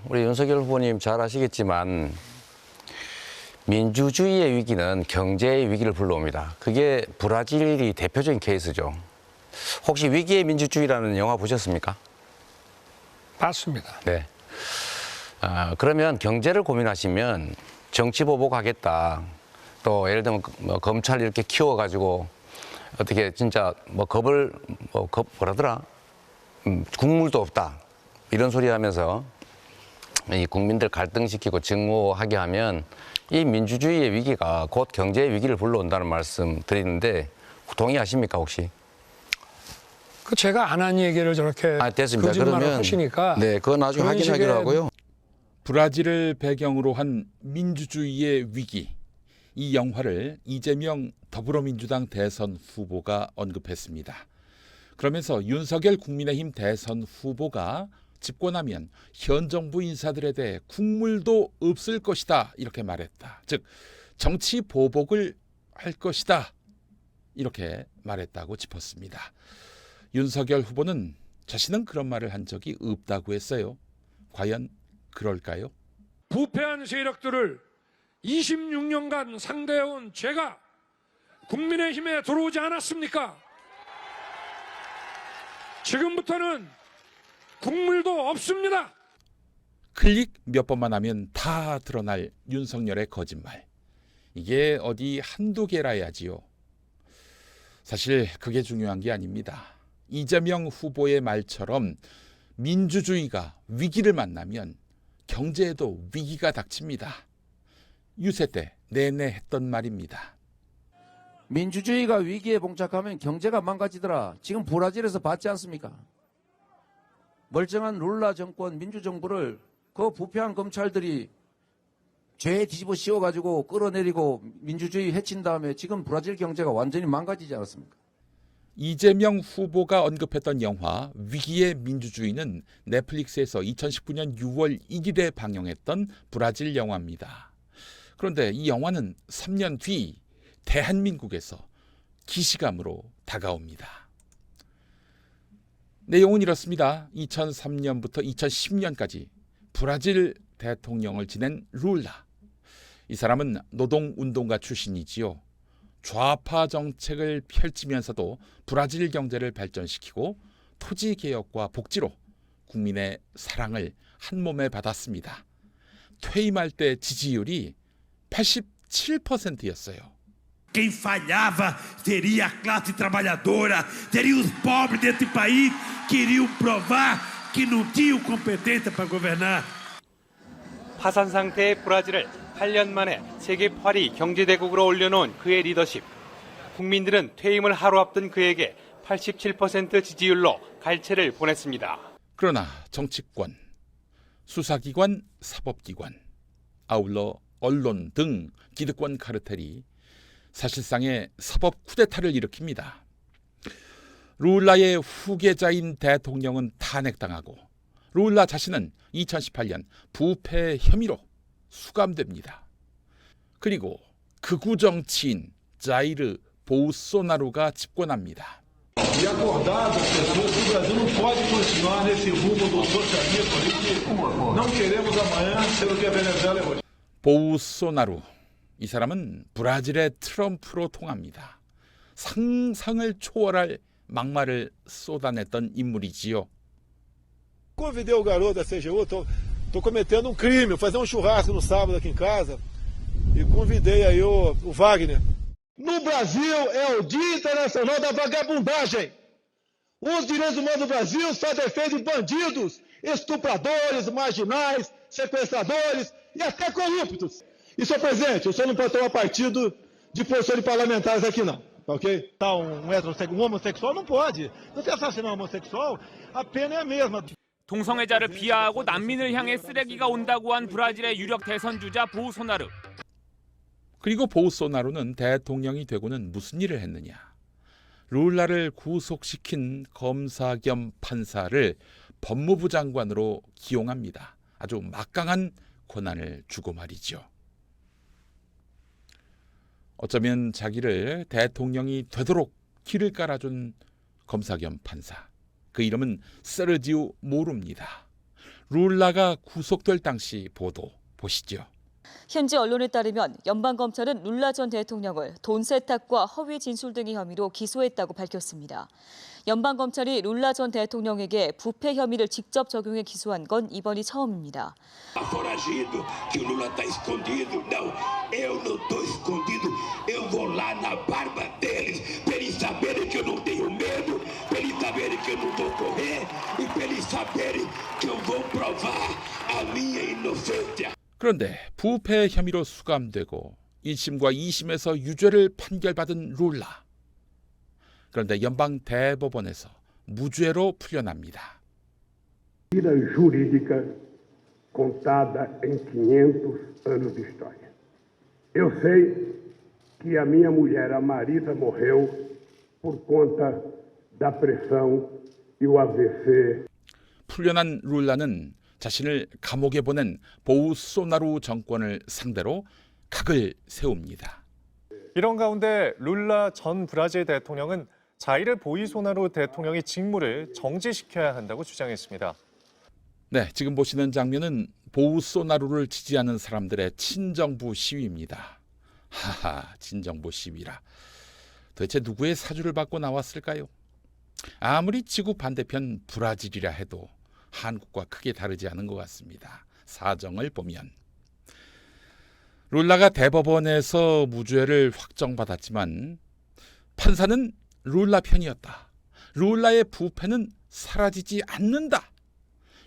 우리 윤석열 후보님 잘 아시겠지만 민주주의의 위기는 경제의 위기를 불러옵니다. 그게 브라질이 대표적인 케이스죠. 혹시 위기의 민주주의라는 영화 보셨습니까? 맞습니다. 네. 그러면 경제를 고민하시면 정치 보복하겠다. 또 예를 들면 뭐 검찰 이렇게 키워가지고 어떻게 진짜 뭐 뭐라더라? 국물도 없다. 이런 소리 하면서 이 국민들 갈등시키고 증오하게 하면 이 민주주의의 위기가 곧 경제의 위기를 불러온다는 말씀 드리는데 동의하십니까 혹시? 그 제가 안 한 얘기를 저렇게 됐습니다. 거짓말을 그러면 하시니까 네, 그건 나중에 그런 확인하기로 식의 하고요. 브라질을 배경으로 한 민주주의의 위기, 이 영화를 이재명 더불어민주당 대선 후보가 언급했습니다. 그러면서 윤석열 국민의힘 대선 후보가 집권하면 현 정부 인사들에 대해 국물도 없을 것이다 이렇게 말했다. 즉 정치 보복을 할 것이다 이렇게 말했다고 짚었습니다. 윤석열 후보는 자신은 그런 말을 한 적이 없다고 했어요. 과연 그럴까요? 부패한 세력들을 26년간 상대해온 제가 국민의힘에 들어오지 않았습니까? 지금부터는 국물도 없습니다. 클릭 몇 번만 하면 다 드러날 윤석열의 거짓말. 이게 어디 한두 개라야지요. 사실 그게 중요한 게 아닙니다. 이재명 후보의 말처럼 민주주의가 위기를 만나면 경제에도 위기가 닥칩니다. 유세 때 내내 했던 말입니다. 민주주의가 위기에 봉착하면 경제가 망가지더라. 지금 브라질에서 봤지 않습니까? 멀쩡한 룰라 정권 민주정부를 그 부패한 검찰들이 죄에 뒤집어 씌워가지고 끌어내리고 민주주의 해친 다음에 지금 브라질 경제가 완전히 망가지지 않았습니까? 이재명 후보가 언급했던 영화 위기의 민주주의는 넷플릭스에서 2019년 6월 1일에 방영했던 브라질 영화입니다. 그런데 이 영화는 3년 뒤 대한민국에서 기시감으로 다가옵니다. 내용은 이렇습니다. 2003년부터 2010년까지 브라질 대통령을 지낸 룰라. 이 사람은 노동운동가 출신이지요. 좌파 정책을 펼치면서도 브라질 경제를 발전시키고 토지개혁과 복지로 국민의 사랑을 한몸에 받았습니다. 퇴임할 때 지지율이 87%였어요. Quem falhava seria a classe trabalhadora, teria os pobres desse país que iriam provar que não tinham competência para governar. 파산 상태의 브라질을 8년 만에 세계 8위 경제대국으로 올려놓은 그의 리더십. 국민들은 퇴임을 하루 앞둔 그에게 87% 지지율로 갈채를 보냈습니다. 그러나 정치권, 수사기관, 사법기관, 아울러 언론 등 기득권 카르텔이 사실상의 사법 쿠데타를 일으킵니다. 룰라의 후계자인 대통령은 탄핵당하고 룰라 자신은 2018년 부패 혐의로 수감됩니다. 그리고 극우 정치인 자이르 보우소나루가 집권합니다. E acordar das pessoas que o Brasil não pode continuar nesse rumo do socialismo que não queremos amanhã ser o que a Venezuela é hoje. 보우소나루, 이 사람은 브라질의 트럼프로 통합니다. 상상을 초월할 막말을 쏟아냈던 인물이지요. Convidei o garoto da CGU, tô cometendo um crime, vou fazer um churrasco no sábado aqui em casa e convidei aí o Wagner. No Brasil é o Dia Internacional da Vagabundagem. Os direitos humanos do Brasil só defendem bandidos, estupradores, marginais, sequestradores e até corruptos. E, senhor presidente, o senhor não pode tomar partido de posição de parlamentares aqui não, ok? Tá, um homossexual não pode. Se você assassinar um homossexual, a pena é a mesma. 동성애자를 비하하고 난민을 향해 쓰레기가 온다고 한 브라질의 유력 대선 주자 보우소나루. 그리고 보우소나루는 대통령이 되고는 무슨 일을 했느냐. 룰라를 구속시킨 검사 겸 판사를 법무부 장관으로 기용합니다. 아주 막강한 권한을 주고 말이죠. 어쩌면 자기를 대통령이 되도록 길을 깔아준 검사 겸 판사. 그 이름은 세르지오 모루입니다. 룰라가 구속될 당시 보도 보시죠. 현지 언론에 따르면 연방검찰은 룰라 전 대통령을 돈 세탁과 허위 진술 등의 혐의로 기소했다고 밝혔습니다. 연방검찰이 룰라 전 대통령에게 부패 혐의를 직접 적용해 기소한 건 이번이 처음입니다. Foragido, que o Lula está escondido. Não, eu não estou escondido. Eu vou lá na barba deles, para eles saberem que eu não tenho medo, para eles saberem que eu não vou correr e para eles saberem que eu vou provar a minha inocência. 그런데 부패 혐의로 수감되고 1심과 2심에서 유죄를 판결받은 룰라. 그런데 연방 대법원에서 무죄로 풀려납니다. Mentira jurídica contada em 500 anos de história. Eu sei que a minha mulher, a Marisa, morreu por conta da pressão e o AVC. 풀려난 룰라는 자신을 감옥에 보낸 보우소나루 정권을 상대로 각을 세웁니다. 이런 가운데 룰라 전 브라질 대통령은 자이르 보이소나루 대통령의 직무를 정지시켜야 한다고 주장했습니다. 네, 지금 보시는 장면은 보우소나루를 지지하는 사람들의 친정부 시위입니다. 하하, 친정부 시위라. 도대체 누구의 사주를 받고 나왔을까요? 아무리 지구 반대편 브라질이라 해도 한국과 크게 다르지 않은 것 같습니다. 사정을 보면. 룰라가 대법원에서 무죄를 확정받았지만 판사는 룰라 편이었다. 룰라의 부패는 사라지지 않는다.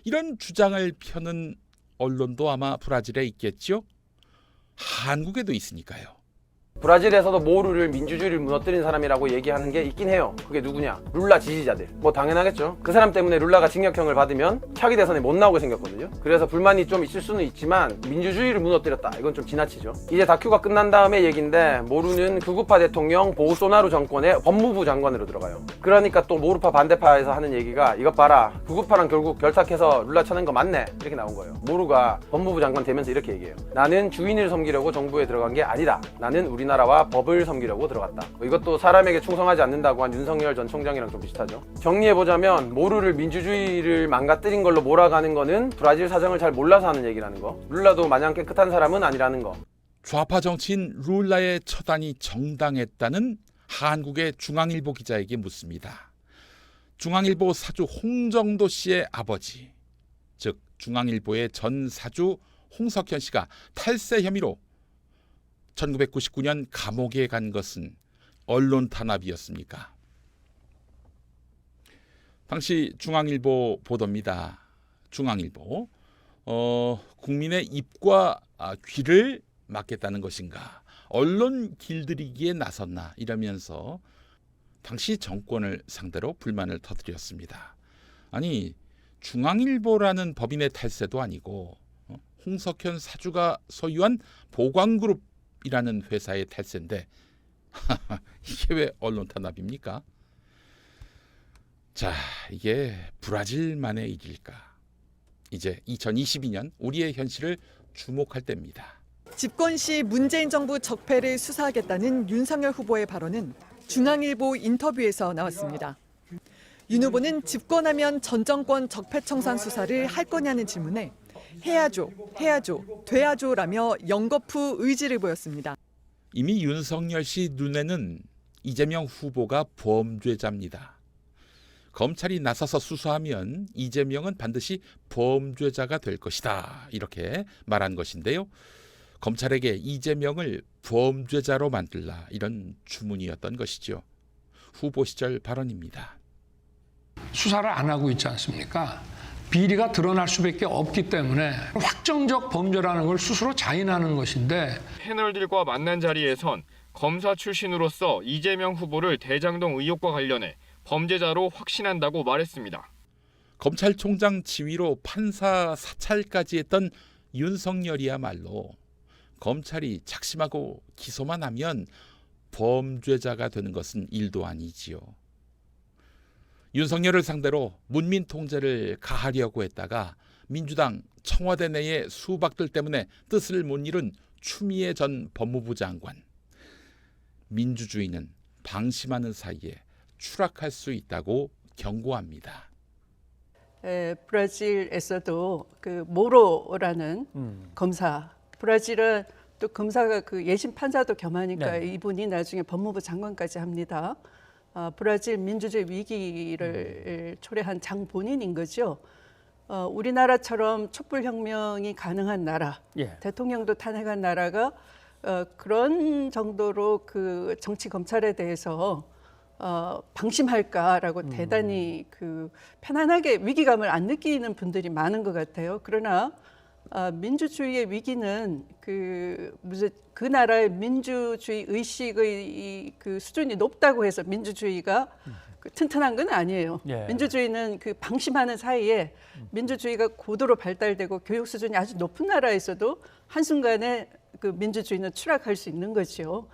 이런 주장을 펴는 언론도 아마 브라질에 있겠죠? 한국에도 있으니까요. 브라질에서도 모루를 민주주의를 무너뜨린 사람이라고 얘기하는 게 있긴 해요. 그게 누구냐? 룰라 지지자들. 뭐 당연하겠죠. 그 사람 때문에 룰라가 징역형을 받으면 차기 대선에 못 나오게 생겼거든요. 그래서 불만이 좀 있을 수는 있지만 민주주의를 무너뜨렸다. 이건 좀 지나치죠. 이제 다큐가 끝난 다음에 얘기인데 모루는 극우파 대통령 보우소나루 정권의 법무부 장관으로 들어가요. 그러니까 또 모루파 반대파에서 하는 얘기가 이것 봐라. 극우파랑 결국 결탁해서 룰라 쳐낸 거 맞네. 이렇게 나온 거예요. 모루가 법무부 장관 되면서 이렇게 얘기해요. 나는 주인을 섬기려고 정부에 들어간 게 아니다. 나는 우리나라와 법을 섬기려고 들어갔다. 이것도 사람에게 충성하지 않는다고 한 윤석열 전 총장이랑 좀 비슷하죠. 정리해보자면 모루를 민주주의를 망가뜨린 걸로 몰아가는 거는 브라질 사정을 잘 몰라서 하는 얘기라는 거. 룰라도 마냥 깨끗한 사람은 아니라는 거. 좌파 정치인 룰라의 처단이 정당했다는 한국의 중앙일보 기자에게 묻습니다. 중앙일보 사주 홍정도 씨의 아버지, 즉 중앙일보의 전 사주 홍석현 씨가 탈세 혐의로 1999년 감옥에 간 것은 언론 탄압이었습니까? 당시 중앙일보 보도입니다. 중앙일보. 국민의 입과 귀를 막겠다는 것인가? 언론 길들이기에 나섰나? 이러면서 당시 정권을 상대로 불만을 터뜨렸습니다. 아니, 중앙일보라는 법인의 탈세도 아니고 홍석현 사주가 소유한 보광그룹이라는 회사의 탈세인데 이게 왜 언론 탄압입니까? 자, 이게 브라질만의 일일까? 이제 2022년 우리의 현실을 주목할 때입니다. 집권 시 문재인 정부 적폐를 수사하겠다는 윤석열 후보의 발언은 중앙일보 인터뷰에서 나왔습니다. 윤 후보는 집권하면 전 정권 적폐청산 수사를 할 거냐는 질문에 해야죠, 돼야죠라며 연거푸 의지를 보였습니다. 이미 윤석열 씨 눈에는 이재명 후보가 범죄자입니다. 검찰이 나서서 수사하면 이재명은 반드시 범죄자가 될 것이다. 이렇게 말한 것인데요. 검찰에게 이재명을 범죄자로 만들라 이런 주문이었던 것이죠. 후보 시절 발언입니다. 수사를 안 하고 있지 않습니까? 비리가 드러날 수밖에 없기 때문에 확정적 범죄라는 걸 스스로 자인하는 것인데 패널들과 만난 자리에선 검사 출신으로서 이재명 후보를 대장동 의혹과 관련해 범죄자로 확신한다고 말했습니다. 검찰총장 지위로 판사 사찰까지 했던 윤석열이야말로 검찰이 작심하고 기소만 하면 범죄자가 되는 것은 일도 아니지요. 윤석열을 상대로 문민 통제를 가하려고 했다가 민주당 청와대 내의 수박들 때문에 뜻을 못 이룬 추미애 전 법무부 장관. 민주주의는 방심하는 사이에 추락할 수 있다고 경고합니다. 브라질에서도 그 모로라는 검사, 브라질은 또 검사가 그 예심 판사도 겸하니까 네. 이분이 나중에 법무부 장관까지 합니다. 브라질 민주주의 위기를 초래한 장본인인 거죠. 우리나라처럼 촛불혁명이 가능한 나라, 예. 대통령도 탄핵한 나라가 그런 정도로 그 정치 검찰에 대해서 방심할까라고 대단히 그 편안하게 위기감을 안 느끼는 분들이 많은 것 같아요. 그러나 민주주의의 위기는 그 나라의 민주주의 의식의 그 수준이 높다고 해서 민주주의가 튼튼한 건 아니에요. 예. 민주주의는 그 방심하는 사이에 민주주의가 고도로 발달되고 교육 수준이 아주 높은 나라에서도 한순간에 그 민주주의는 추락할 수 있는 거죠.